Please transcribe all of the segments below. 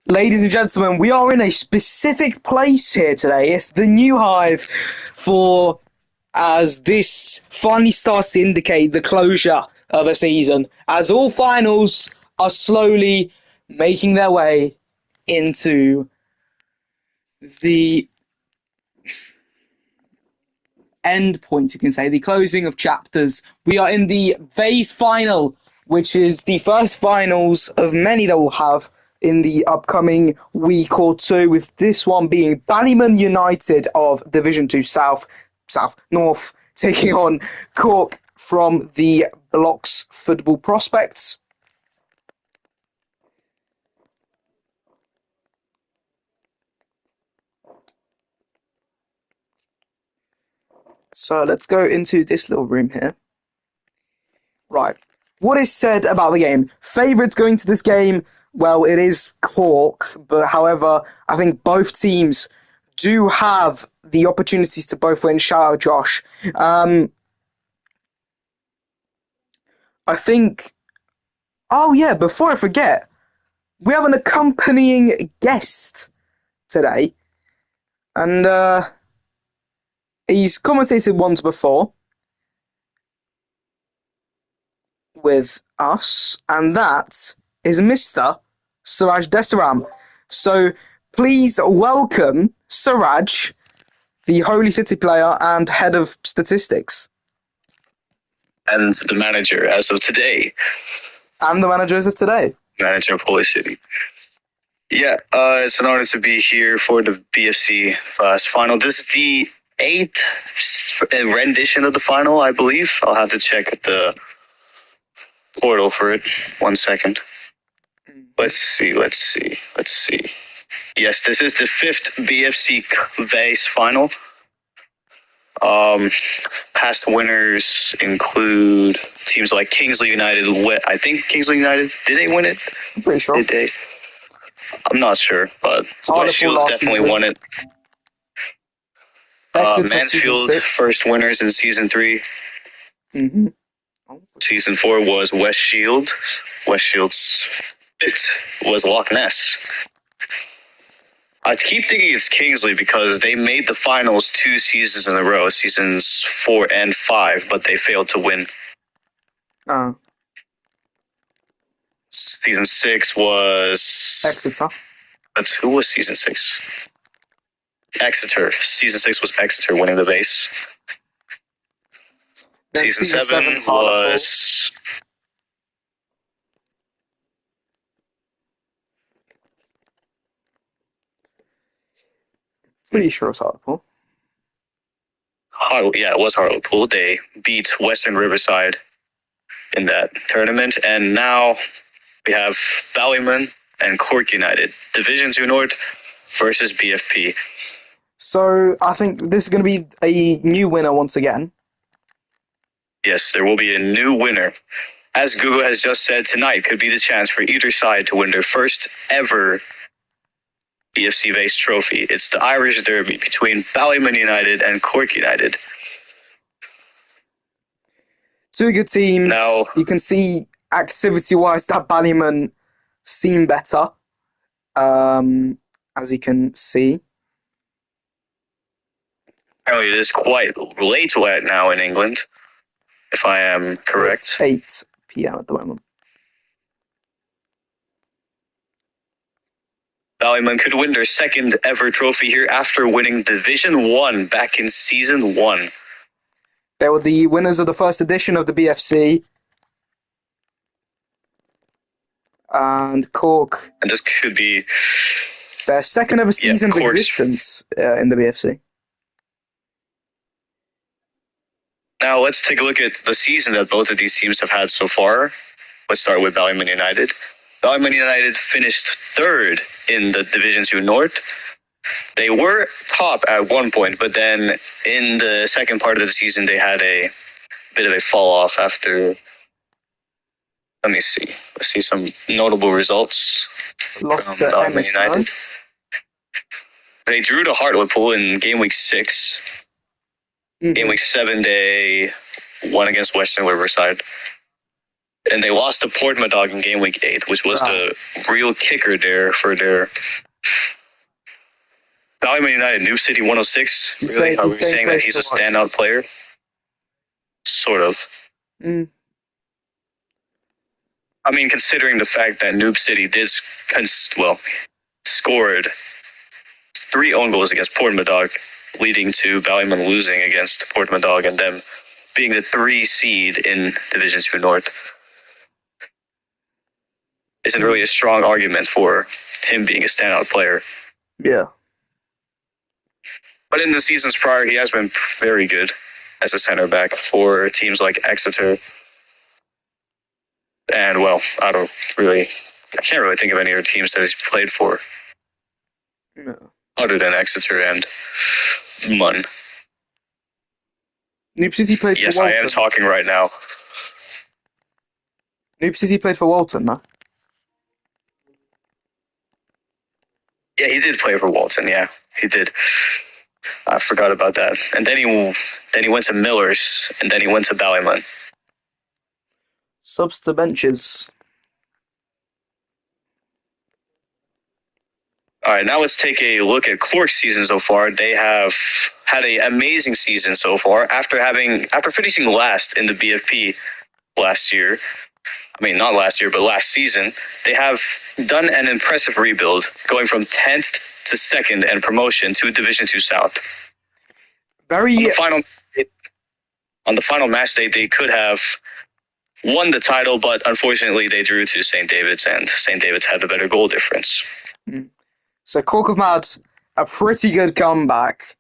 Ladies and gentlemen, we are in a specific place here today. It's the new hive for as this finally starts to indicate the closure of a season, as all finals are slowly making their way into the end point, you can say, the closing of chapters. We are in the Vase final, which is the first finals of many that we'll have in the upcoming week or two, with this one being Ballymun United of Division 2 South North, taking on Cork from the Blocks Football Prospects. So let's go into this little room here. Right. What is said about the game? Favourites going to this game, well, it is Cork, but however, I think both teams do have the opportunities to both win. Shout out, Josh. I think. Oh, yeah, before I forget, we have an accompanying guest today, and he's commentated once before with us, and that is Mr. Siraj Desaram. So please welcome Siraj, the Holy City player and head of statistics. And the manager as of today. And the manager as of today. Manager of Holy City. Yeah, it's an honor to be here for the BFC Vase final. This is the 8th rendition of the final, I believe. I'll have to check the portal for it. 1 second. Let's see. Yes, this is the 5th BFC Vase final. Past winners include teams like Kingsley United. I think Kingsley United, did they win it? I'm pretty sure. Did they? I'm not sure, but West Shields definitely won it. Mansfield, first winners in Season 3. Mm-hmm. Season 4 was West Shield. West Shield's 5th was Loch Ness. I keep thinking it's Kingsley because they made the finals 2 seasons in a row, seasons 4 and 5, but they failed to win. Season 6 was Exeter. Who was season 6? Exeter. Season 6 was Exeter winning the base. Season 7 was... Pretty sure it's Hartlepool. Yeah, it was Hartlepool. They beat Western Riverside in that tournament. And now we have Ballymun and Cork United. Division 2 North versus BFP. So I think this is going to be a new winner once again. Yes, there will be a new winner. As Google has just said, tonight could be the chance for either side to win their first ever BFC Vase trophy. It's the Irish Derby between Ballymun United and Cork United. Two good teams. Now, you can see activity-wise that Ballymun seem better, as you can see. Apparently, it is quite late right now in England, if I am correct. It's 8 p.m. at the moment. Ballymun could win their second ever trophy here after winning Division 1 back in Season 1. They were the winners of the first edition of the BFC. And Cork. And this could be their second ever season of existence in the BFC. Now let's take a look at the season that both of these teams have had so far. Let's start with Ballymun United. Ballymun United finished 3rd in the Division 2 North. They were top at one point, but then in the second part of the season, they had a bit of a fall off after. Let me see. Let's see some notable results. Lost to Ballymun United. They drew to Hartlepool in game week 6. Mm-hmm. Game week 7, they won against Western Riverside. And they lost to Portmagog in game week 8, which was the real kicker there for their Ballymun United. Noob City 106. Really? Are we saying that he's a standout player? Sort of. Mm. I mean, considering the fact that Noob City scored 3 own goals against Portmagog, leading to Ballymun losing against Portmagog and them being the 3 seed in Division 2 North. Isn't really a strong argument for him being a standout player. Yeah. But in the seasons prior, he has been very good as a center back for teams like Exeter. And, well, I can't really think of any other teams that he's played for. No. Other than Exeter and Mun. Noob City played for Walton. Yes, I am talking right now. Noob City played for Walton, no? Yeah, he did play for Walton. Yeah, he did. I forgot about that. And then he went to Millers, and then he went to Ballymun. Subs to benches. All right, now let's take a look at Cork's season so far. They have had an amazing season so far after finishing last in the BFP last year. I mean, not last year, but last season. They have done an impressive rebuild, going from 10th to 2nd and promotion to Division 2 South. On the final match day, they could have won the title, but unfortunately they drew to St. David's, and St. David's had the better goal difference. So Cork have had a pretty good comeback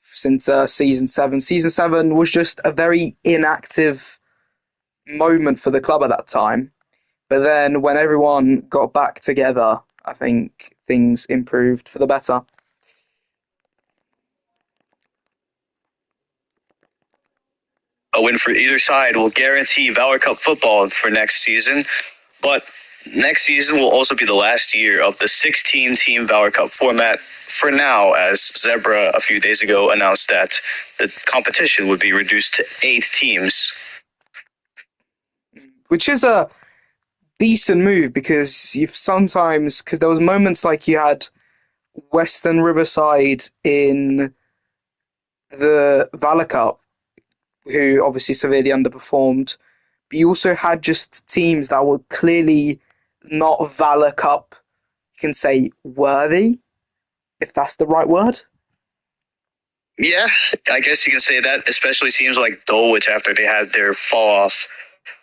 since Season 7. Season 7 was just a very inactive moment for the club at that time. But then when everyone got back together, I think things improved for the better. A win for either side will guarantee Valor Cup football for next season, but next season will also be the last year of the 16-team Valor Cup format for now, as Zebra a few days ago announced that the competition would be reduced to 8 teams. Which is a decent move, because because there was moments like you had Western Riverside in the Valor Cup, who obviously severely underperformed, but you also had just teams that were clearly not Valor Cup, you can say, worthy, if that's the right word. Yeah, I guess you can say that, especially teams like Dulwich after they had their fall off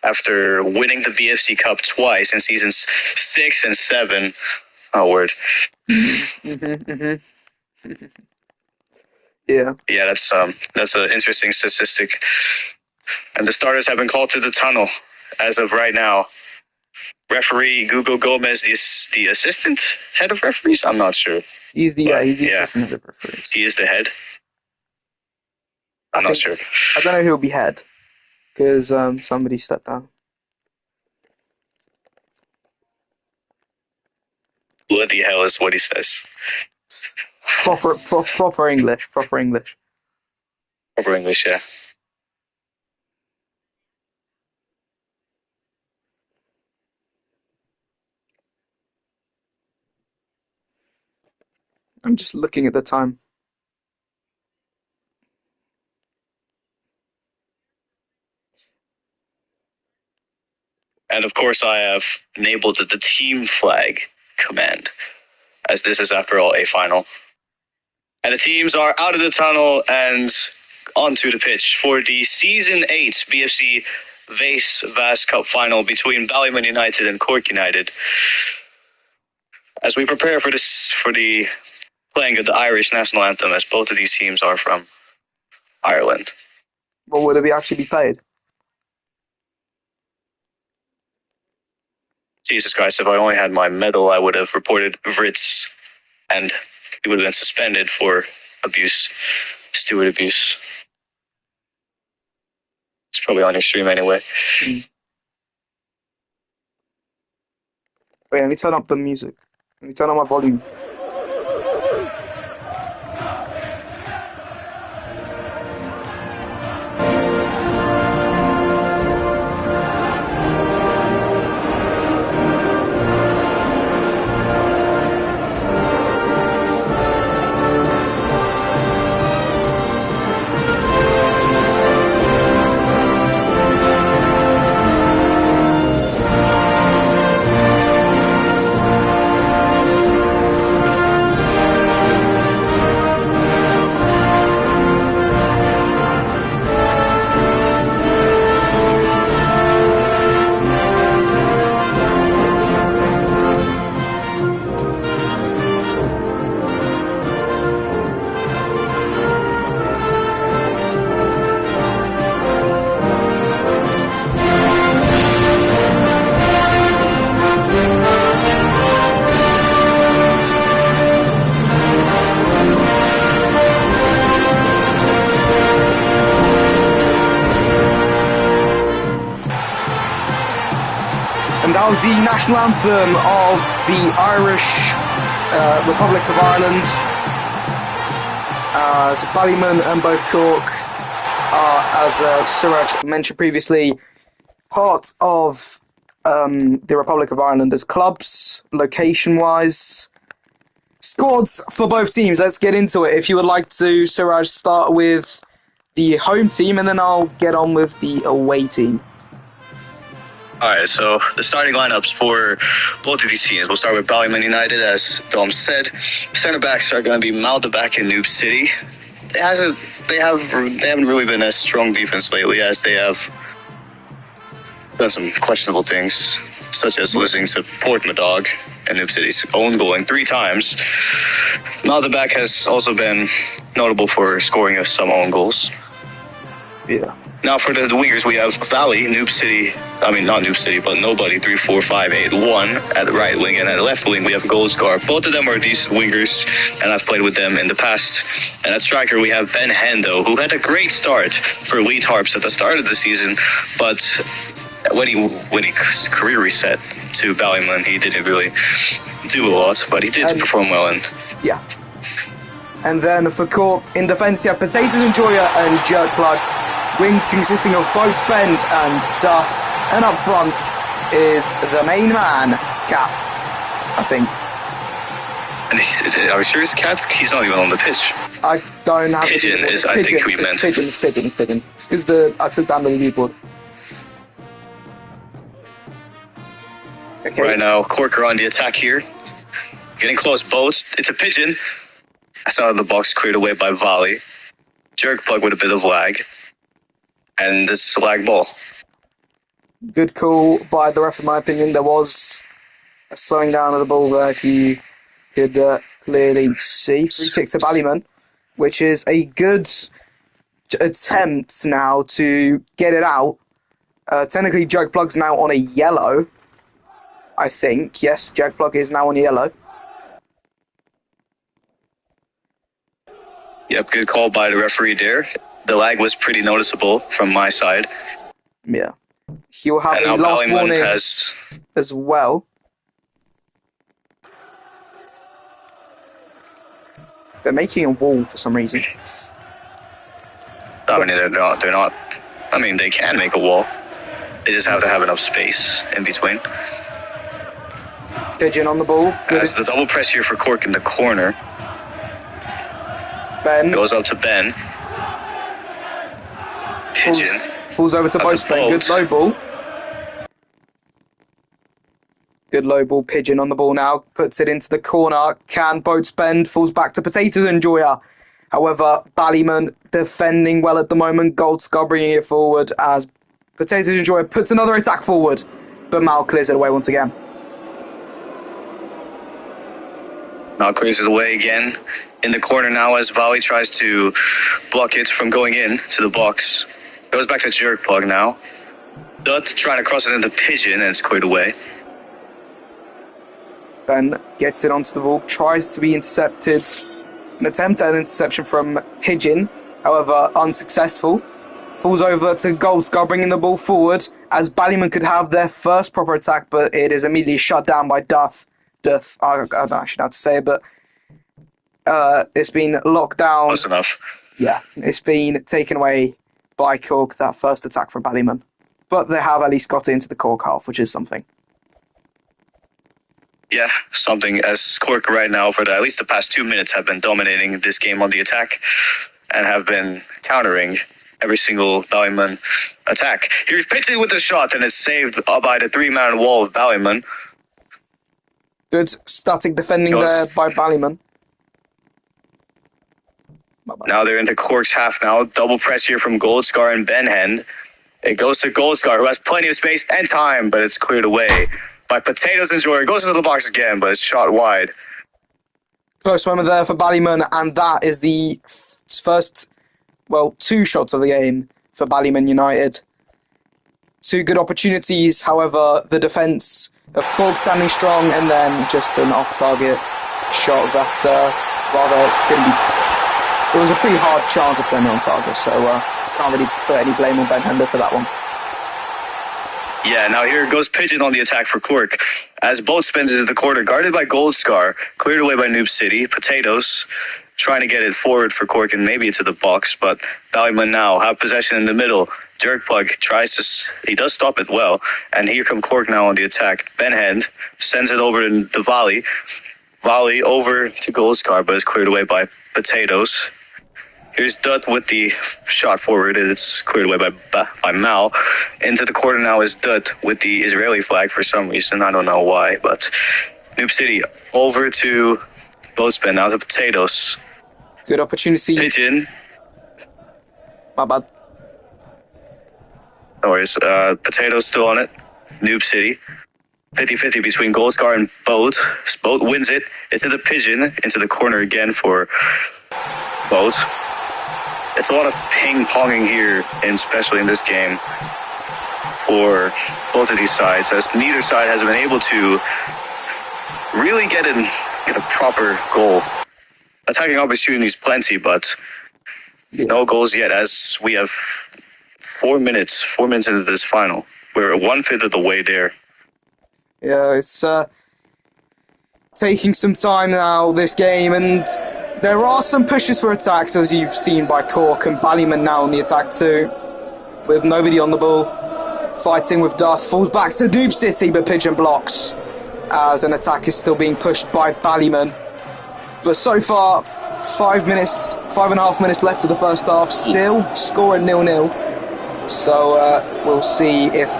after winning the BFC Cup twice in seasons 6 and 7. Oh, word. Yeah. Yeah, that's an interesting statistic. And the starters have been called to the tunnel as of right now. Referee Gugo Gomez is the assistant head of referees? I'm not sure. He's the assistant head of referees. He is the head? I'm not sure. I don't know who will be head, because somebody stepped down. What the hell is what he says? Proper English. Proper English. Proper English, yeah. I'm just looking at the time. And of course, I have enabled the team flag command, as this is, after all, a final. And the teams are out of the tunnel and onto the pitch for the Season 8 BFC Vase Cup final between Ballymun United and Cork United. As we prepare for the playing of the Irish national anthem, as both of these teams are from Ireland. Well, would it actually be played? Jesus Christ, if I only had my medal, I would have reported Vritz, and he would have been suspended for abuse, steward abuse. It's probably on your stream anyway. Wait, let me turn up the music. Let me turn up my volume. that was the national anthem of the Irish Republic of Ireland. As Ballymun and both Cork are, as Suraj mentioned previously, part of the Republic of Ireland as clubs, location-wise. Squads for both teams, let's get into it. If you would like to, Suraj, start with the home team, and then I'll get on with the away team. Alright, so the starting lineups for both of these teams. We'll start with Ballymun United, as Dom said. Center backs are going to be Maldeback and Noob City. They haven't really been a strong defense lately, as they have done some questionable things, such as losing to Portmadog and Noob City's own goal 3 times. Maldeback has also been notable for scoring some own goals. Yeah. Now for the wingers, we have Valley, Noob City, not Noob City, but Nobody, 3, 4, 5, 8, 1 at the right wing, and at the left wing we have Goldscar. Both of them are decent wingers, and I've played with them in the past. And at striker we have Ben Hendo, who had a great start for Lead Harps at the start of the season, but when he career reset to Ballymun, he didn't really do a lot, but he did perform well. And yeah. And then for Cork, in defence you have Potatoes Enjoyer and Jerk Plug. Wings consisting of Boats Bend and Duff, and up front is the main man, Cats, I think. And are we sure it's Cats? He's not even on the pitch. I don't have Pigeon is, I think we meant. It's Pigeon. It's because I took down the review board. Okay. Right now, Cork are on the attack here. Getting close, Boats. It's a Pigeon. That's out of the box, cleared away by Volley. Jerk Plug with a bit of lag. And this is a lag ball. Good call by the ref, in my opinion. There was a slowing down of the ball there, if you could clearly see. Free kick to Ballymun, which is a good attempt now to get it out. Technically, Jerk Plug's now on a yellow, I think. Yes, Jerk Plug is now on yellow. Yep, good call by the referee there. The lag was pretty noticeable from my side. Yeah. He'll have a last warning as well. They're making a wall for some reason. They're not. They can make a wall. They just have to have enough space in between. Pigeon on the ball. As the double press here for Cork in the corner. Ben. Goes up to Ben. Pigeon. Falls over to Boats Ben. Good low ball. Good low ball. Pigeon on the ball now. Puts it into the corner. Can Boats Bend. Falls back to Potatoes Enjoyer. However, Ballymun defending well at the moment. Goldscar bringing it forward as Potatoes Enjoyer puts another attack forward. But Mal clears it away once again. Mal clears it away again. In the corner now as Volley tries to block it from going in to the box. Goes back to Jerk Plug now. Dutt trying to cross it into Pigeon, and it's cleared away. Ben gets it onto the ball, tries to be intercepted. An attempt at an interception from Pigeon, however unsuccessful. Falls over to Goldscar, bringing the ball forward as Ballymun could have their first proper attack, but it is immediately shut down by Duff. I don't actually know how to say it, but it's been locked down. Close enough. Yeah, it's been taken away by Cork, that first attack from Ballymun. But they have at least got it into the Cork half, which is something. Yeah, something, as Cork right now for at least the past 2 minutes have been dominating this game on the attack and have been countering every single Ballymun attack. Here's Pitchley with the shot, and it's saved by the 3-man wall of Ballymun. Good static defending there by Ballymun. Now they're into Cork's half now. Double press here from Goldscar and Benhen. It goes to Goldscar, who has plenty of space and time, but it's cleared away by Potatoes Enjoyer. It goes into the box again, but it's shot wide. Close moment there for Ballymun, and that is the first, 2 shots of the game for Ballymun United. 2 good opportunities, however, the defence of Cork standing strong, and then just an off-target shot that rather couldn't be. It was a pretty hard chance of playing on target, so can't really put any blame on Ben Hender for that one. Yeah, now here goes Pigeon on the attack for Cork. As Boat spins into the corner, guarded by Gold Scar, cleared away by Noob City. Potatoes trying to get it forward for Cork and maybe into the box, but Ballymun now have possession in the middle. Jerkplug he does stop it well, and here come Cork now on the attack. Benhand sends it over to the volley. Volley over to Gold Scar, but it's cleared away by Potatoes. Here's Dutt with the shot forward. It's cleared away by Mal. Into the corner now is Dutt with the Israeli flag for some reason. I don't know why, but Noob City over to Bowspin, now to Potatoes. Good opportunity. Pigeon. My bad. No worries. Potatoes still on it. Noob City. 50-50 between Gold Scar and Boat. Boat wins it. Into the Pigeon. Into the corner again for Boat. It's a lot of ping-ponging here, and especially in this game, for both of these sides, as neither side has been able to really get a proper goal. Attacking opportunities plenty, but no goals yet, as we have 4 minutes into this final. We're 1/5 of the way there. Yeah, it's taking some time now, this game, and there are some pushes for attacks, as you've seen by Cork, and Ballymun now on the attack too, with nobody on the ball. Fighting with Duff, falls back to Noob City, but Pigeon blocks, as an attack is still being pushed by Ballymun. But so far, 5.5 minutes left of the first half, still scoring 0-0. So we'll see if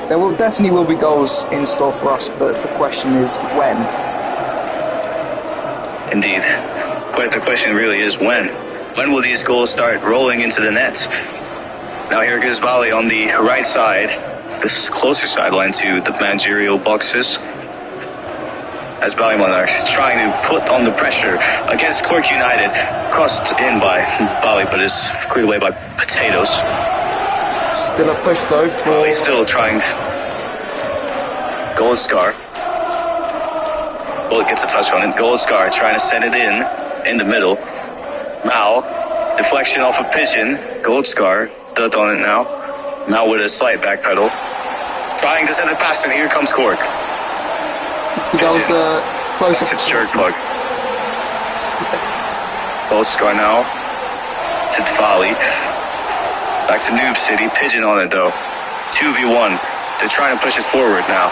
there will definitely be goals in store for us, but the question is when. Indeed. The question really is when. When will these goals start rolling into the net? Now here goes volley on the right side, this closer sideline to the managerial boxes. As Ballymun are trying to put on the pressure against Cork United. Crossed in by Bally, but is cleared away by Potatoes. Still a push though for... Bally still trying. Gold Scar. Bullet gets a touch on it. Gold Scar trying to send it in the middle. Mao, deflection off a Pigeon. Gold Scar, Dutt on it now. Mao with a slight back pedal. Trying to send it past, and here comes Cork. That was a close up. It's Jerkplug. Gold Scar now to volley. Back to Noob City. Pigeon on it though. 2v1. They're trying to push it forward now.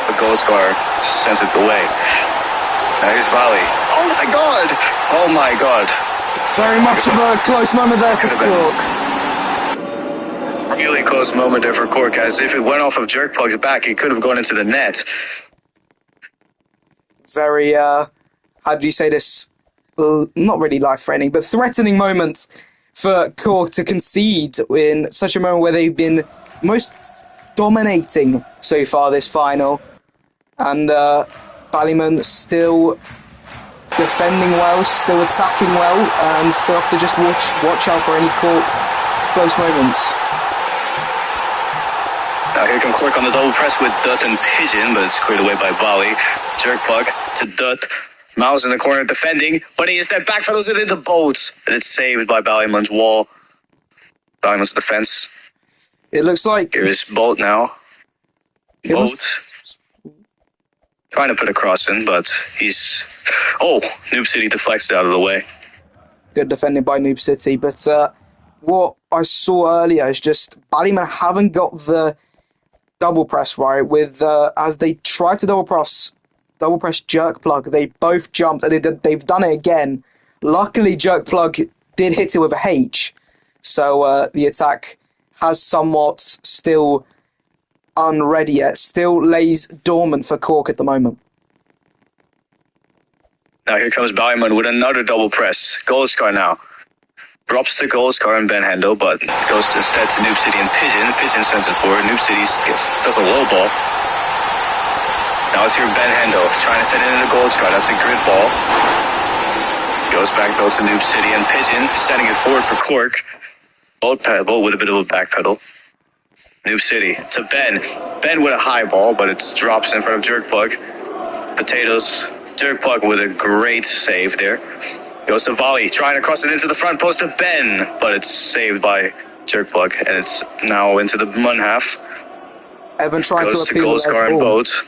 But Gold Scar sends it away. Now here's volley. Oh my god! Oh my god. Very much of a close moment there for Cork. Really close moment there for Cork, as if it went off of Jerkplug's back, it could have gone into the net. Very, how do you say this? Not really life-threatening, but threatening moment for Cork to concede in such a moment where they've been most dominating so far this final. And Ballymun still defending well, still attacking well, and still have to just watch out for any Cork close moments. Now here come Cork on the double press with Dutt and Pigeon, but it's cleared away by Volley. Jerkplug to Dutt. Mouse in the corner defending, but he is that back pedals it in the boat, and it's saved by Ballymun's wall. Ballymun's defense. It looks like... Here's Bolt now. Bolt. Trying to put a cross in, but he's... Oh! Noob City deflects it out of the way. Good defending by Noob City, but what I saw earlier is just Ballymun haven't got the double press right with as they tried to double press Jerkplug, they both jumped and they've done it again. Luckily Jerkplug did hit it with a H, so the attack has somewhat still unready yet, still lays dormant for Cork at the moment. Now here comes Ballymun with another double press. Goldscar now. Drops to Goldscar and Ben Hendo, but goes instead to Noob City and Pigeon. Pigeon sends it forward. Noob City does a low ball. Now it's here Ben Hendo trying to send it into Goldscar. That's a grid ball. Goes back though to Noob City and Pigeon, sending it forward for Cork. Bolt with a bit of a back pedal. Noob City to Ben. Ben with a high ball, but it drops in front of Jerkplug. Potatoes. Jerkplug with a great save there. Goes to Volley, trying to cross it into the front post of Ben, but it's saved by Jerkplug, and it's now into the Mun half. Evan tried to Goes to appeal a Goldscar lag and ball. Boat.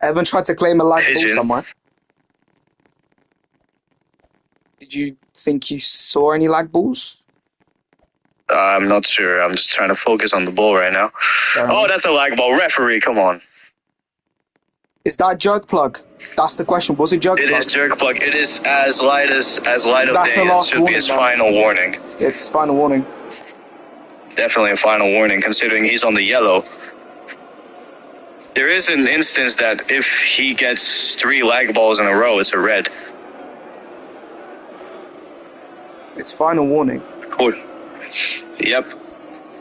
Evan tried to claim a lag ball Pigeon. somewhere. Did you think you saw any lag balls? I'm not sure. I'm just trying to focus on the ball right now. Oh, that's a lag ball. Referee, come on. Is that jerk plug? That's the question. Was it jerk It plug? is jerk plug. It is as light of That's day. the It last should be warning, his man. final warning. It's his final warning. Definitely a final warning, considering he's on the yellow. There is an instance that if he gets 3 lag balls in a row, it's a red. It's final warning. Cool. Yep.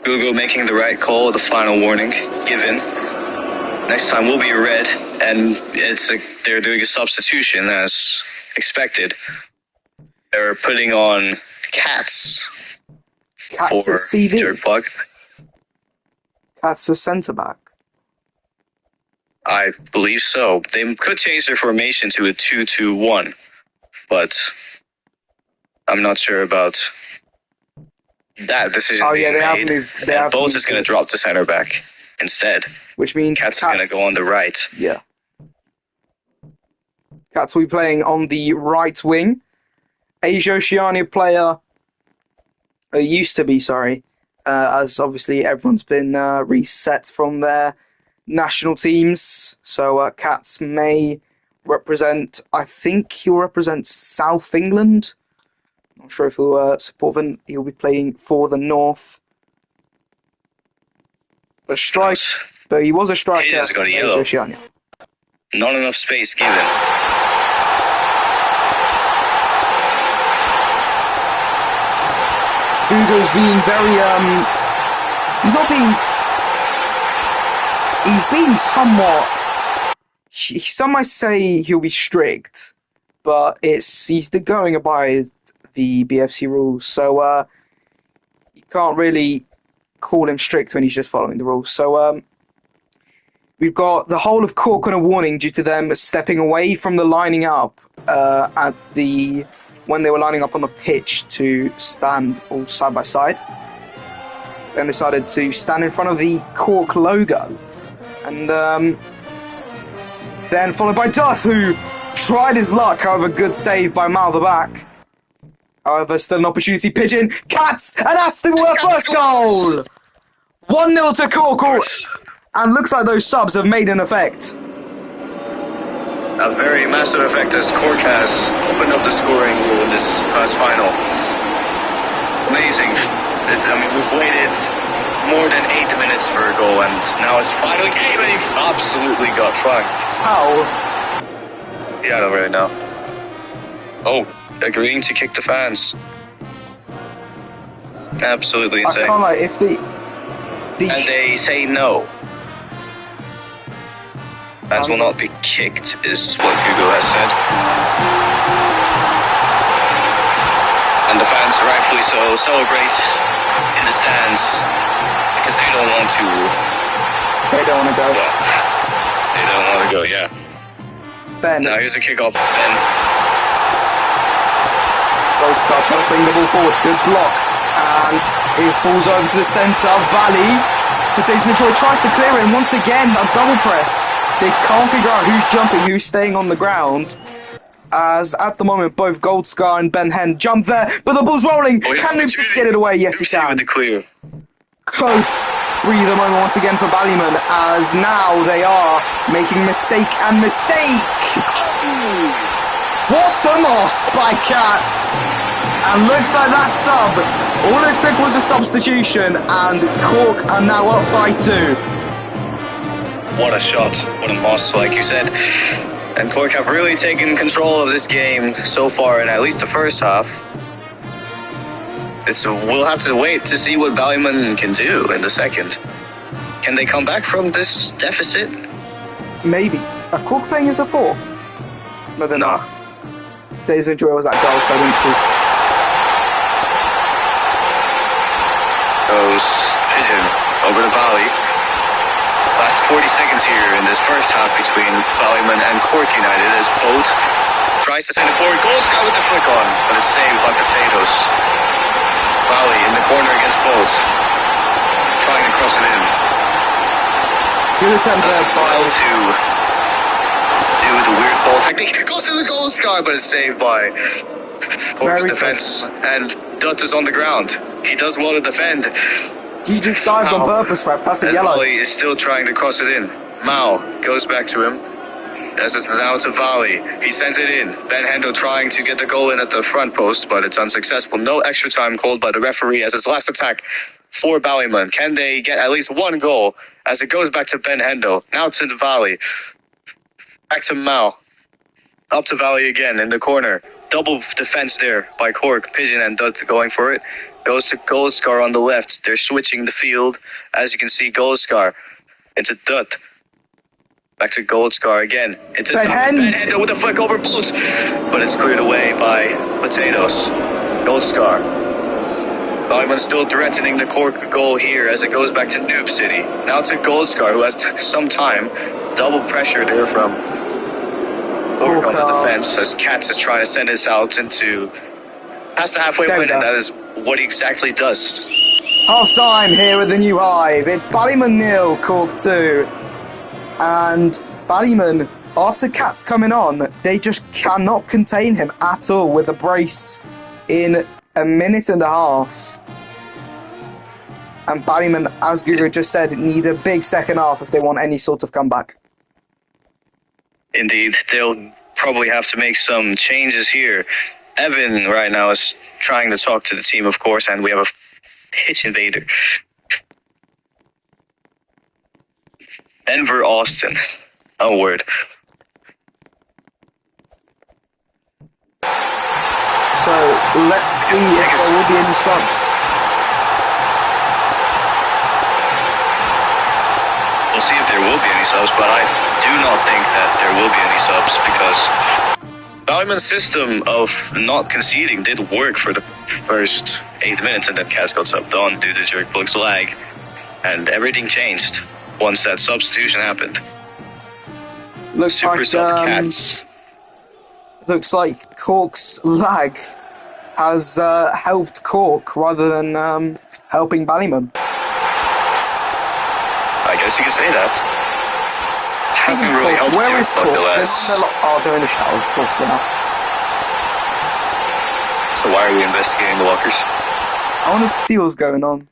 Google making the right call. The final warning given. Next time will be a red, and they're doing a substitution as expected. They're putting on Cats Cats for at CV. jerk plug. Cats a centre back. I believe so. They could change their formation to a 2-2-1, but I'm not sure about that decision Oh being yeah, they have made. moved. They And have Bolt moved is going to it, drop to center back instead. which means Cats is going to go on the right. Yeah. Cats will be playing on the right wing. Asia Oceania player used to be, as obviously everyone's been reset from their national teams. So Cats may represent, I think he'll represent South England. Not sure if he'll support them. He'll be playing for the North. But he was a striker. He just got a yellow. Oceania. Not enough space given. Hugo's being very he's being somewhat, some might say he'll be strict, but he's going by the BFC rules, so you can't really call him strict when he's just following the rules. So we've got the whole of Cork on a warning due to them stepping away from the lining up when they were lining up on the pitch to stand all side by side. Then decided to stand in front of the Cork logo. And then followed by Duff, who tried his luck, however, good save by Mal the back. However, still an opportunity. Pigeon, Cats, and that's the first goal! 1-0 to Cork, and looks like those subs have made an effect. A very massive effect as Cork has opened up the scoring rule in this first final. Amazing. I mean, we've waited more than 8 minutes for a goal, and now it's finally came, and he absolutely got fucked. How? Yeah, I don't really know. Oh, agreeing to kick the fans. Absolutely I insane. can't lie, if the And they say no. Fans will not be kicked, is what Google has said. And the fans, rightfully so, celebrate in the stands because they don't want to. They don't want to go. Well, they don't want to go, yeah. Ben, Now here's a kickoff. Ben. Goldscar trying to bring the ball forward. Good block. And it falls over to the centre. Valley. Potato Troy tries to clear it, and once again, a double press. They can't figure out who's jumping, who's staying on the ground. As at the moment, both Goldscar and Ben Hen jump there, but the ball's rolling. Oh, yeah. Can Noopsix get it away? Yes, he With can. the clear. Close breather moment once again for Ballymun, as now they are making mistake and mistake. What a moss by Cats! And looks like that sub, all it took was a substitution, and Cork are now up by 2. What a shot. What a moss, like you said. And Cork have really taken control of this game so far in at least the first half. We'll have to wait to see what Ballymun can do in the second. Can they come back from this deficit? Maybe. Are Cork playing as a 4? No, they're No. not. Days Enjoy was that goal, so I didn't see. Goes Pigeon over the Valley. Last 40 seconds here in this first half between Ballymun and Cork United as Boat tries to send it forward. Goldscar with the flick on, but it's saved by Potatoes. Valley in the corner against Boat, trying to cross it in. Good attempt there Well by... to do the weird ball technique. Goes to the goal scar, but it's saved by Cork's Very defense. And Dutt is on the ground. He does well to defend. He just dived on purpose, ref. That's a And yellow. Volley is still trying to cross it in. Mao goes back to him. As it's now to Volley. He sends it in. Ben Hendo trying to get the goal in at the front post, but it's unsuccessful. No extra time called by the referee as its last attack for Ballymun. Can they get at least one goal as it goes back to Ben Hendo? Now to the Volley. Back to Mao. Up to Volley again in the corner. Double defense there by Cork. Pigeon and Dutt going for it. Goes to Goldscar on the left. They're switching the field. As you can see, Goldscar into Dutt. Back to Goldscar again. Into Ben Hendo with a flick over Boots. But it's cleared away by Potatoes. Goldscar. Ballymun still threatening the Cork goal here as it goes back to Noob City. Now to Goldscar, who has some time. Double pressure there from Cork on the defense as Katz is trying to send this out into past the halfway point, and that is what he exactly does. Half time here at the New Hive. It's Ballymun 0, Cork 2. And Ballymun, after Katz coming on, they just cannot contain him at all with a brace in a minute and a half. And Ballymun, as Guru just said, need a big second half if they want any sort of comeback. Indeed, they'll probably have to make some changes here. Evan right now is trying to talk to the team, of course, and we have a pitch invader. Denver, Austin. Oh, word. So, let's see if there will be any subs. We'll see if there will be any subs, but I do not think that there will be any subs because Ballymun's system of not conceding did work for the first 8 minutes, and then Cass got subbed on due to Jerk Plug's lag, and everything changed once that substitution happened. Looks Super sub Cats. Looks like Cork's lag has helped Cork rather than helping Ballymun. I guess you could say that. Hasn't really helped. Where is Cork? Oh, they're in the shower, of course they are. So why are we investigating the lockers? I wanted to see what's going on.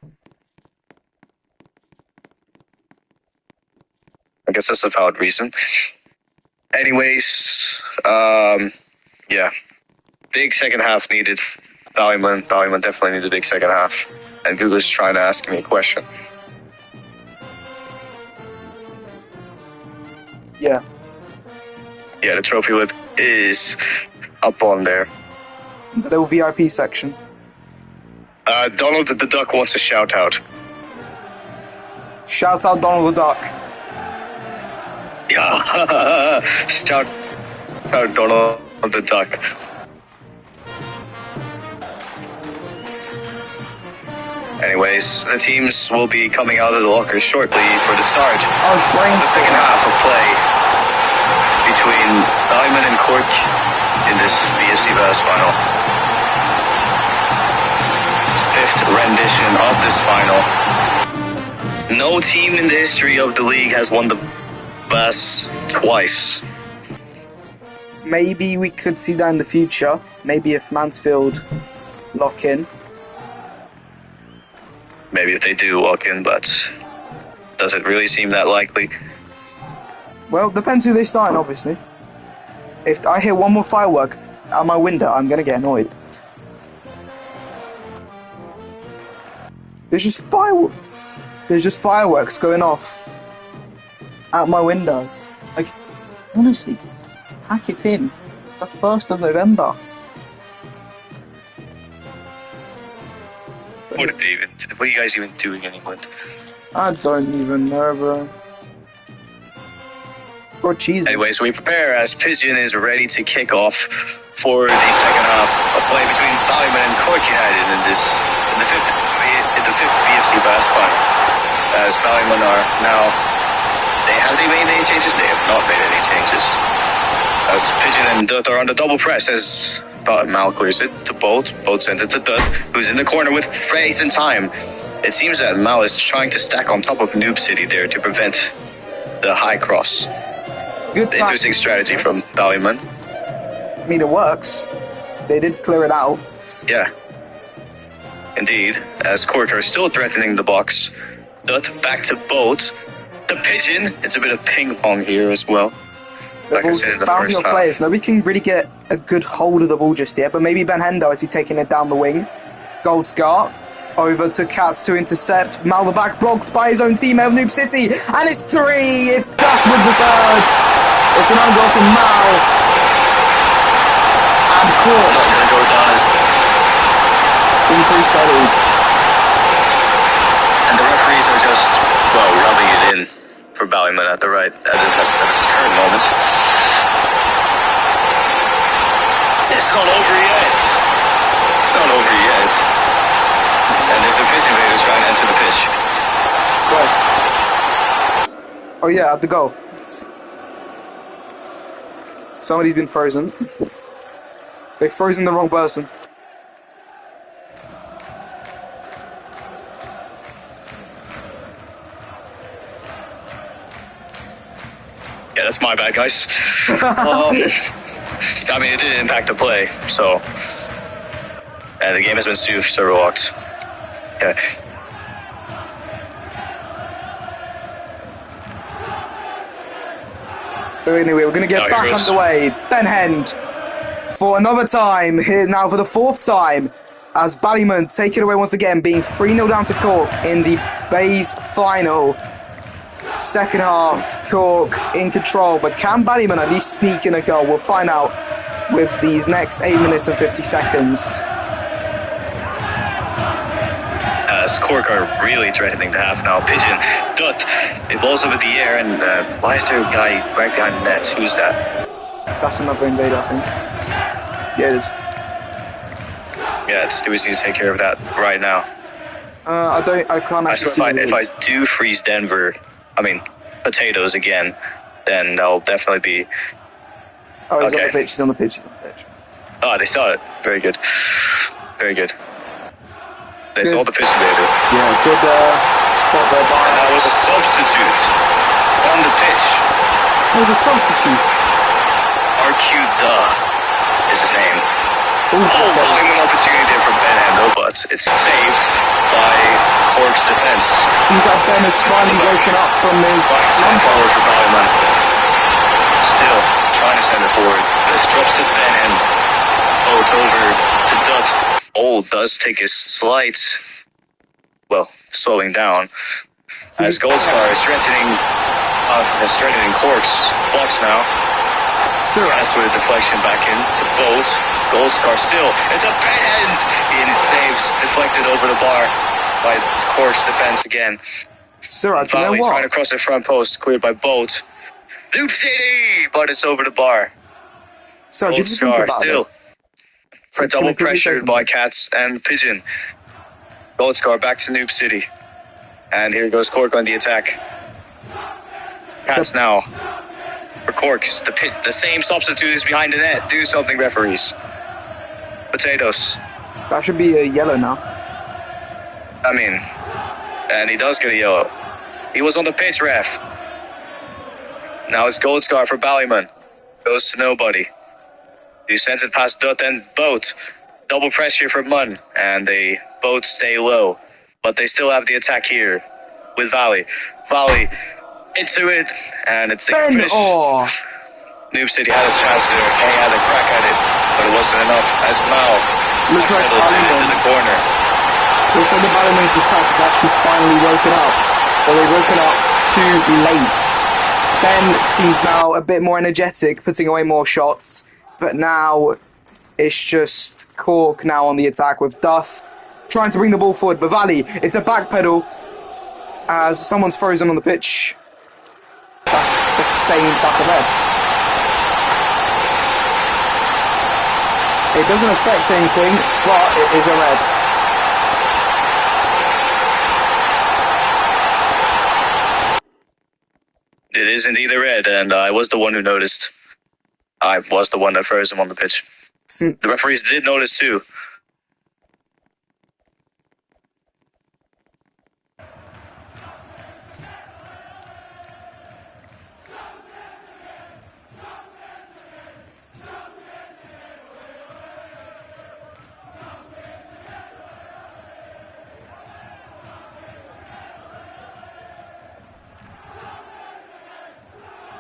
I guess that's a valid reason. Anyways, yeah. Big second half needed. Ballymun definitely needs a big second half. And Google's trying to ask me a question. Yeah. Yeah, the trophy whip is up on there. The little VIP section. Donald the Duck wants a shout out. Shout out Donald the Duck. Yeah. Shout out Donald the Duck. Anyways, the teams will be coming out of the lockers shortly for the start of the second half of play between Ballymun and Cork in this BFC Vase final. Fifth rendition of this final. No team in the history of the league has won the Vase twice. Maybe we could see that in the future. Maybe if Mansfield lock in. Maybe if they do walk in, but does it really seem that likely? Well, depends who they sign, obviously. If I hear one more firework out my window, I'm gonna get annoyed. There's just fireworks going off out my window. Like, honestly, pack it in. It's the 1st of November. What are you guys even doing in England? I don't even know, bro. Or cheese. Anyways, we prepare as Pigeon is ready to kick off for the second half of play between Ballymun and Cork United in the fifth BFC Vase final. As Ballymun are now, have they made any changes? They have not made any changes. As Pigeon and Dutt are on the double press as Mal clears it to Bolt. Bolt sends it to Dutt, who's in the corner with faith and time. It seems that Mal is trying to stack on top of Noob City there to prevent the high cross. Good Interesting tactics. strategy from Ballymun. I mean, it works. They did clear it out. Yeah. Indeed, as Cork are still threatening the box. Dutt back to Boat. The pigeon. It's a bit of ping pong here as well. The Like I ball said just in the bouncing first off half. players. Nobody can really get a good hold of the ball just yet, but maybe Ben Hendo as he taking it down the wing. Goldscar over to Katz to intercept. Mal the back blocked by his own teammate of Noob City, and it's 3. It's Dutt with the third. It's an own goal from Mal. And Cork Not going to go down as... increased their lead. And the referees are just, well, rubbing it in for Ballymun at the current moment. It's not over yet. It's not over yet. And there's a pitch invader trying to enter the pitch. Right. Oh yeah, at the goal. Somebody's been frozen. They've frozen the wrong person. Yeah, that's my bad, guys. I mean, it did impact the play, so... And the game has been sued for several walks. Okay. But anyway, we're going to get Oh, back here goes. underway. Ben Hend for another time, here now for the 4th time, as Ballymun take it away once again, being 3-0 down to Cork in the Vase final. Second half, Cork in control, but can Ballymun at least sneak in a goal? We'll find out with these next 8 minutes and 50 seconds. As Cork are really threatening the half now. Pigeon, Dutt, it balls up in the air, and why is there a guy right behind the net? Who's that? That's another invader, I think. Yeah, it is. Yeah, Stewie needs to take care of that right now. I can't I actually swear see if who I it is. do freeze potatoes again, then I'll definitely be... Oh, he's on okay. the pitch, he's on the pitch, he's on the pitch. Oh, they saw it. Very good. Very good. They Good. saw the pitch invader. Yeah, good spot there And by... that was a substitute on the pitch. It was a substitute. RQ Duh is his name. Ooh, Oh, good save. volume an opportunity there from Ben Hendo, but it's saved by Cork's defense. Seems like Ben has finally woken up from his Slump slump. forward for Ballymun. Still trying to send it forward. This drops to Ben and it's over to Dutt. Does take a slight, slowing down. As Goldstar is strengthening Cork's blocks now. Sure. That's with a deflection back in to Boat. Goldstar still. It's a bend! And it saves. Deflected over the bar by Cork's defense again. Suraj, you know Finally trying to what? cross the front post. Cleared by Boat. Noob City! But it's over the bar. Suraj, if you think Goldstar about still. it. For Can I double quickly say pressured by something? Cats and Pigeon. Goldscar back to Noob City. And here goes Cork on the attack. Cats now. For Cork, the same substitute is behind the net. Do something, referees. Potatoes. That should be a yellow now. I mean, and he does get a yellow. He was on the pitch, ref. Now it's Goldscar for Ballymun. Goes to nobody. He sends it past Dutt and Boat. Double pressure for Mun, and they both stay low. But they still have the attack here with Valley. Valley into it, and it's a Ben! finish. Oh! Noob City had a chance there. He had a crack at it, but it wasn't enough. As Mal Looks like pedals it into Ballymun. the corner. Looks like the Ballymun's attack has actually finally woken up. But they've woken up too late. Ben seems now a bit more energetic, putting away more shots. But now it's just Cork now on the attack with Duff trying to bring the ball forward. But Valley, it's a back pedal as someone's frozen on the pitch. That's a red. It doesn't affect anything, but it is a red. It is indeed a red, and I was the one who noticed. I was the one that froze him on the pitch. The referees did notice too.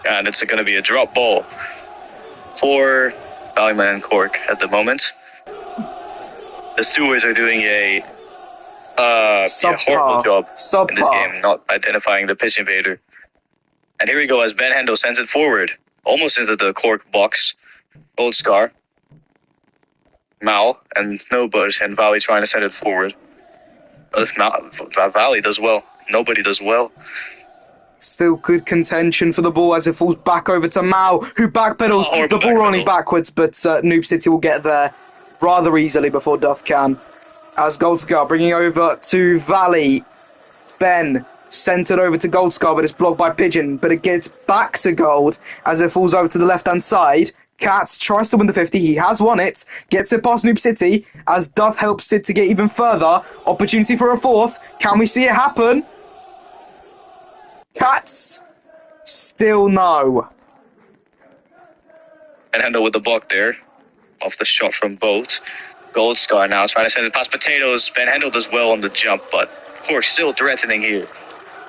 And it's going to be a drop ball for Ballymun and Cork at the moment. The stewards are doing a horrible job in this game, not identifying the pitch invader. And here we go as Ben Hendo sends it forward, almost into the Cork box. Gold Scar, Mal, and Nobody, and Valley trying to send it forward. Valley does well. Nobody does well. Still good contention for the ball as it falls back over to Mao, who backpedals. The ball rolling backwards, but Noob City will get there rather easily before Duff can. As Goldscar bringing over to Valley. Ben centered over to Goldscar, but it's blocked by Pigeon. But it gets back to Gold as it falls over to the left-hand side. Katz tries to win the 50. He has won it. Gets it past Noob City as Duff helps Sid to get even further. Opportunity for a fourth. Can we see it happen? Katz, still no. Ben Hendo with the block there, off the shot from Boat. Goldscar now trying to send it past Potatoes. Ben Hendo does well on the jump, but Cork still threatening here.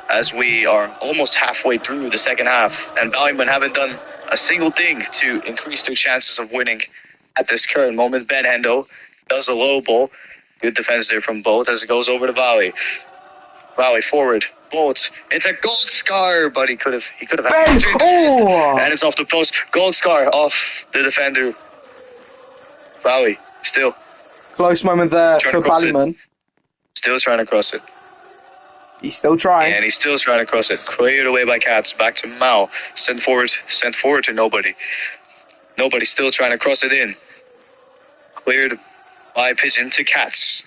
As we are almost halfway through the second half, and Ballymun haven't done a single thing to increase their chances of winning at this current moment. Ben Hendo does a low ball. Good defense there from Boat as it goes over to Valley. Valley forward. Bolt into Goldscar, but he could have had Ben! Oh! And it's off the post. Goldscar off the defender. Valley still Close moment there for Ballymun. Still trying to cross it. He's still trying. And he's still trying to cross it. Cleared away by Katz. Back to Mao. Sent forward to Nobody. Nobody still trying to cross it in. Cleared by Pigeon to Katz.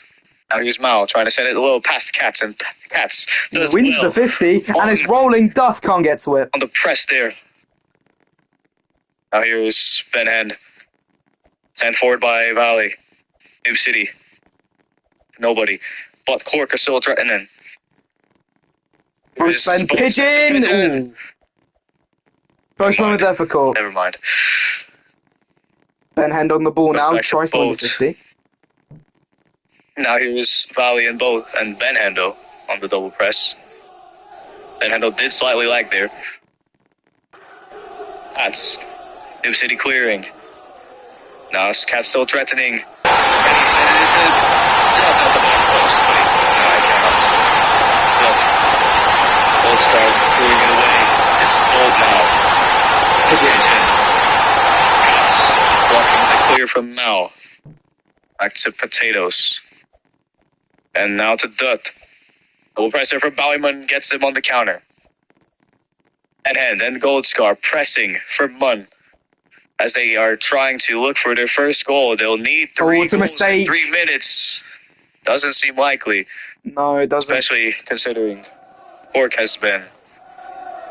Now here's Mao trying to send it low past Katz, and Katz does wins the 50 and it's rolling. Duff can't get to it. On the press there. Now here's Ben Hand. Sent forward by Valley. Noob City. Nobody. But Cork are still threatening. Bruce Ben Pigeon! Close moment there for Cork. Never mind. Ben Hand on the ball now. Tries to win the 50. Now here's Valley and Boat and Ben Hendo on the double press. Ben Hendo did slightly lag there. Katz. Noob City clearing. Now Katz still threatening. And he said it's a at the back post. No, I cannot. Look. Goldscar clearing it away. It's Bolt now. Pigeon. Katz blocking the clear from Mao. Back to Potatoes. And now to Dutt. Double press there for Ballymun, gets him on the counter. And Goldscar pressing for Munn. As they are trying to look for their first goal. They'll need 3 goals in 3 minutes. Doesn't seem likely. No, it doesn't. Especially considering Cork has been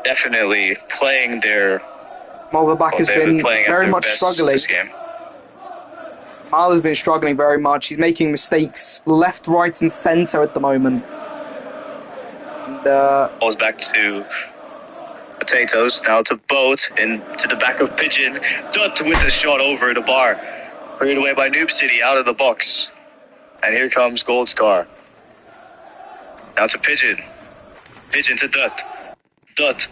definitely playing their... Mulverback has been very much struggling. This game. Mal has been struggling very much. He's making mistakes left, right, and centre at the moment. And, balls back to Potatoes, now to Boat, into the back of Pigeon. Dutt with the shot over the bar. Cleared away by Noob City, out of the box. And here comes Goldscar. Now to Pigeon. Pigeon to Dutt. Dutt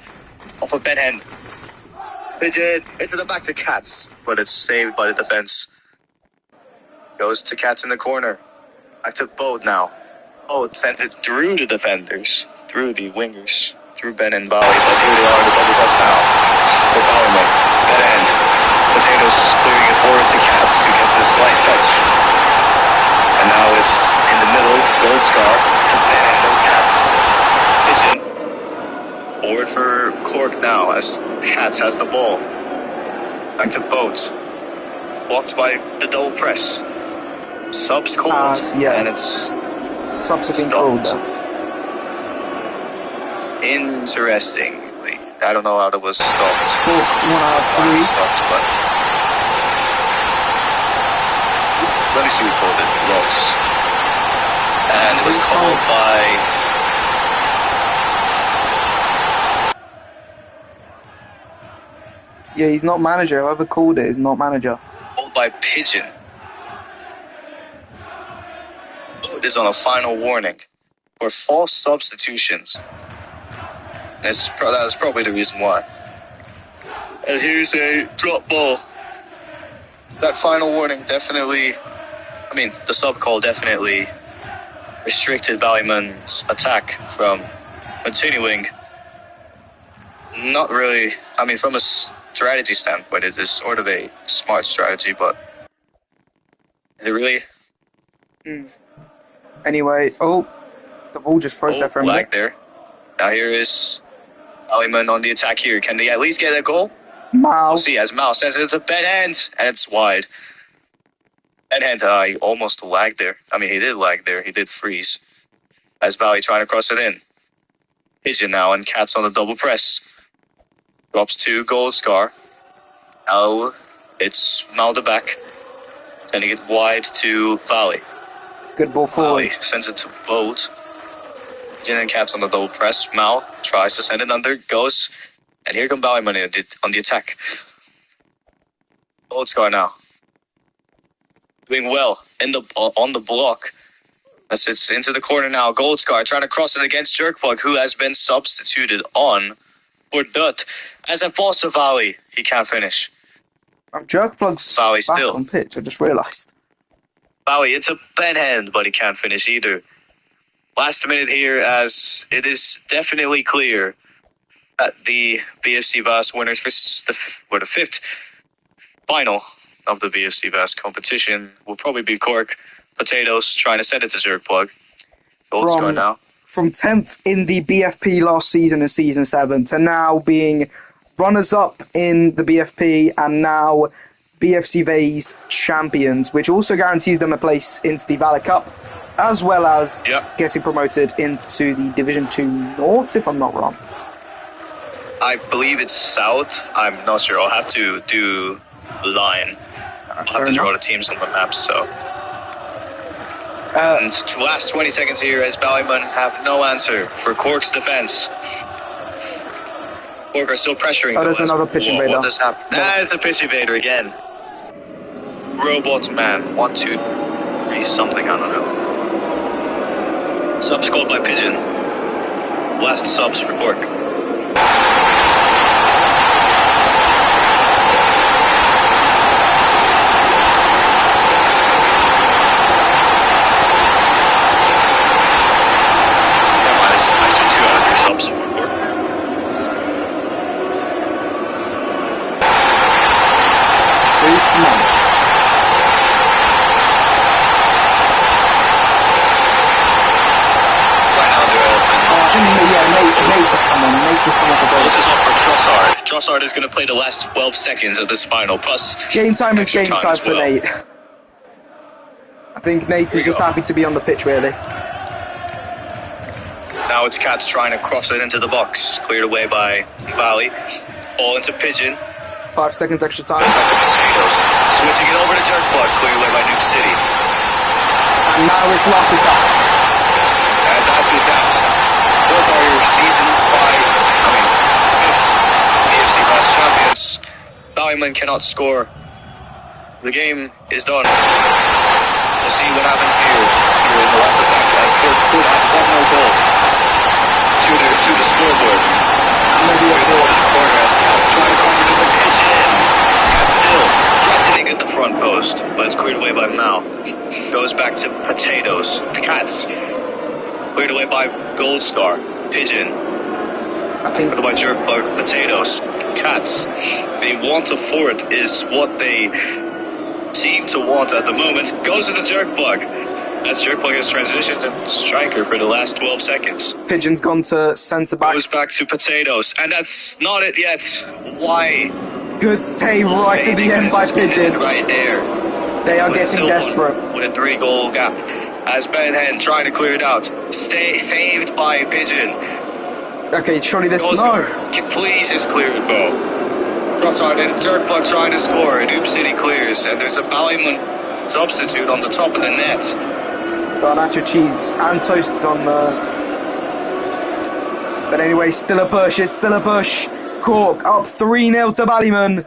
off of Ben Hen. Pigeon into the back to Katz, but it's saved by the defense. Goes to Katz in the corner. Back to Boat now. Boat sent it through the defenders, through the wingers, through Ben and Valley, but here they are in the double press now. For Ballymun. That end. Potatoes clearing it forward to Katz, who gets a slight touch. And now it's in the middle, Goldscar to Ben and Katz. Pigeon. Forward for Cork now, as Katz has the ball. Back to Boat. Blocked by the double press. Subs cold, yes. and it's subs have been cold. Interestingly, I don't know how it was stopped. Cork 1 out of 3. Stopped, but let me see who called it. Loss, and it was called by Yeah, he's not manager. Whoever called it is not manager. Called by Pigeon. It is on a final warning for false substitutions. That's probably the reason why. And here's a drop ball. That final warning definitely, the sub call definitely restricted Ballymun's attack from continuing. Not really, from a strategy standpoint, it is sort of a smart strategy, but is it really? Anyway, the ball just froze there for a minute. Lag there. Now here is Ballymun on the attack here. Can they at least get a goal? Mal. We'll see as Mal says it's a Ben Hand, and it's wide. Ben Hand, he almost lagged there. He did lag there. He did freeze. As Bally trying to cross it in. Pigeon now, and Cats on the double press. Drops to Goldscar. Now it's Mal the back. Sending it wide to Valley. Good ball forward. Valley sends it to Boat. Pigeon and Cats on the double press. Mal tries to send it under. Goes. And here come Ballymun on the attack. Goldscar now. Doing well on the block. As it's into the corner now. Goldscar trying to cross it against Jerkplug, who has been substituted on for Dutt. As it falls to Valley, he can't finish. Jerkplug's Valley back still on pitch, I just realised. Valley, it's a Ben Hand, but he can't finish either. Last minute here, as it is definitely clear that the BFC Vase winners for the fifth final of the BFC Vase competition will probably be Cork. Potatoes trying to send it to Jerkplug. Goldscar now. From 10th in the BFP last season in Season 7 to now being runners-up in the BFP and now BFC Vase champions, which also guarantees them a place into the Valley Cup, as well as getting promoted into the Division 2 North, if I'm not wrong. I believe it's South. I'm not sure. I'll have to do the line. I'll have to draw the teams on the map, so... and last 20 seconds here as Ballymun have no answer for Cork's defense. Cork are still pressuring. Oh, there's another pitch invader. What just happened? It's a pitch invader again. Robot man. 1, 2, 3, something, I don't know. Subs called by Pigeon. Last subs for Cork. Trossard is going to play the last 12 seconds of this final, plus game time is game time for Nate. I think Nate is just happy to be on the pitch, really. Now it's Cats trying to cross it into the box, cleared away by Valley. Ball into Pigeon. 5 seconds extra time. Switching it over to Jerkplug, cleared away by Nuke City. And now it's last attack. And that is that. Both are your season 5th BFC Vase champions. Ballymun cannot score. The game is done. We'll see what happens here in the last attack as Cork could have one more goal to the scoreboard. And maybe a goal in the corner as Cats trying to cross it in the pitch in. Cats still threatening at the front post, but it's cleared away by Mal. Goes back to Potatoes. Cats cleared away by Goldscar. Pigeon. I think by Jerkplug. Potatoes. Cats. They want a fort is what they seem to want at the moment. Goes to the Jerkplug. As Jerkplug has transitioned to striker for the last 12 seconds. Pigeon's gone to centre back. Goes back to Potatoes. And that's not it yet. Why? Good save right at the end by Pigeon. Right there. They are getting desperate. With a 3-goal gap. As Ben Hen trying to clear it out. Saved by Pigeon. Okay, surely this... No. Please just clear it, Bo. Trossard and Jerkplug trying to score. And Oop City clears. And there's a Ballymun substitute on the top of the net. Garnacho cheese and toast is on the... But anyway, still a push. It's still a push. Cork up 3-0 to Ballymun.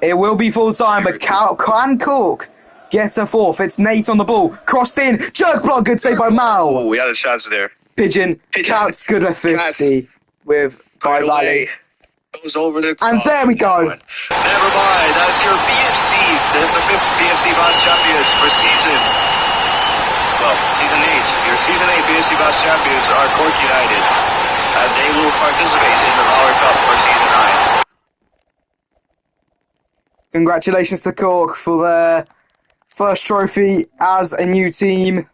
It will be full time, but can Cork get a fourth? It's Nate on the ball. Crossed in. Jerkplug, good save by Mal. Oh, we had a chance there. Pigeon. Cats good at 50 with by Valley. Goes over the And there we go. Never mind. That's your BFC, the fifth BFC Vase champions for season 8. Your season 8 BFC Vase champions are Cork United, and they will participate in the Power Cup for season 9. Congratulations to Cork for their first trophy as a new team.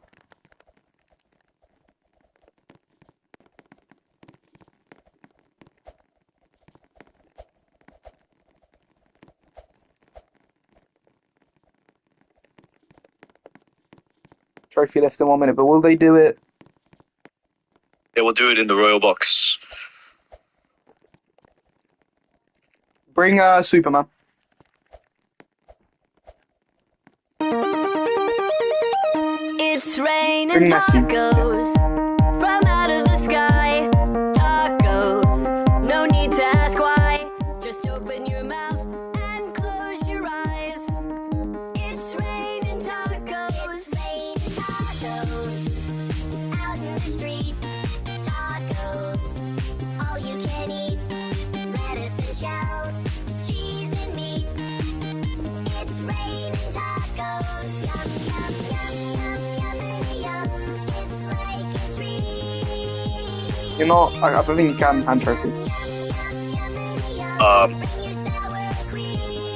Trophy left in 1 minute, but will they do it? They will do it in the Royal Box. Bring Superman. It's raining Bring Messi. tacos from out of the sky. Tacos, no need to ask why. Just open your mouth and close your eyes. It's raining tacos. Rain tacos out in the street. Tacos, all you can eat. Lettuce and shells, cheese and meat. It's raining tacos. Yum yum yum yum yum. It's like a treat. You're not. I think you can hand trophy.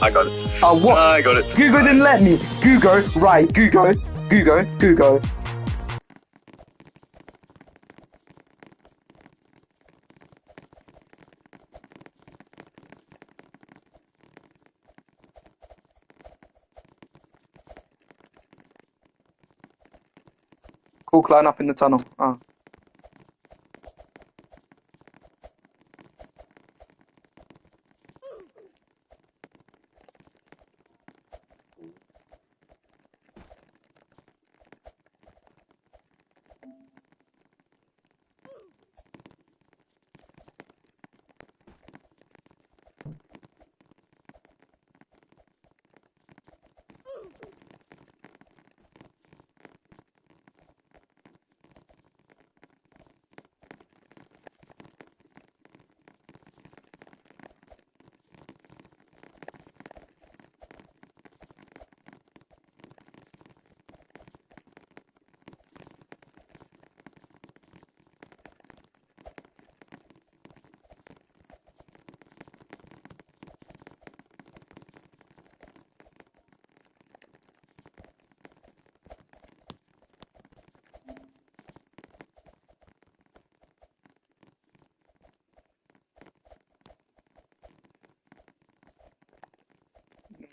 I got it. Oh, what? I got it. Google didn't let me. Google, right? Google. Cool, line up in the tunnel. Oh.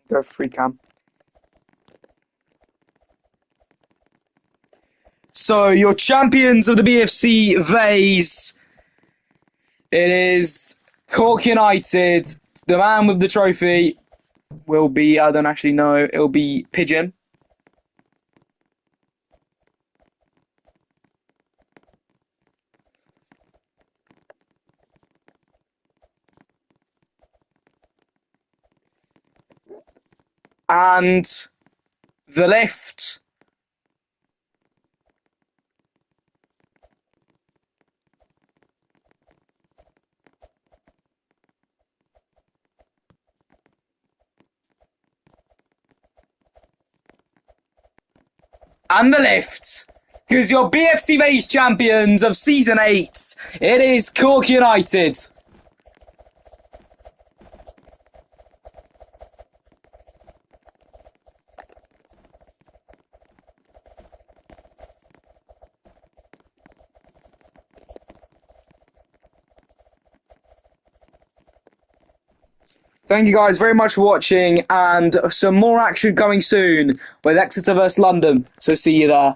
Go free cam. So your champions of the BFC Vase. It is Cork United. The man with the trophy will be, I don't actually know, it'll be Pigeon. And the left because your BFC Vase champions of season 8, it is Cork United. Thank you guys very much for watching, and some more action coming soon with Exeter vs London, so see you there.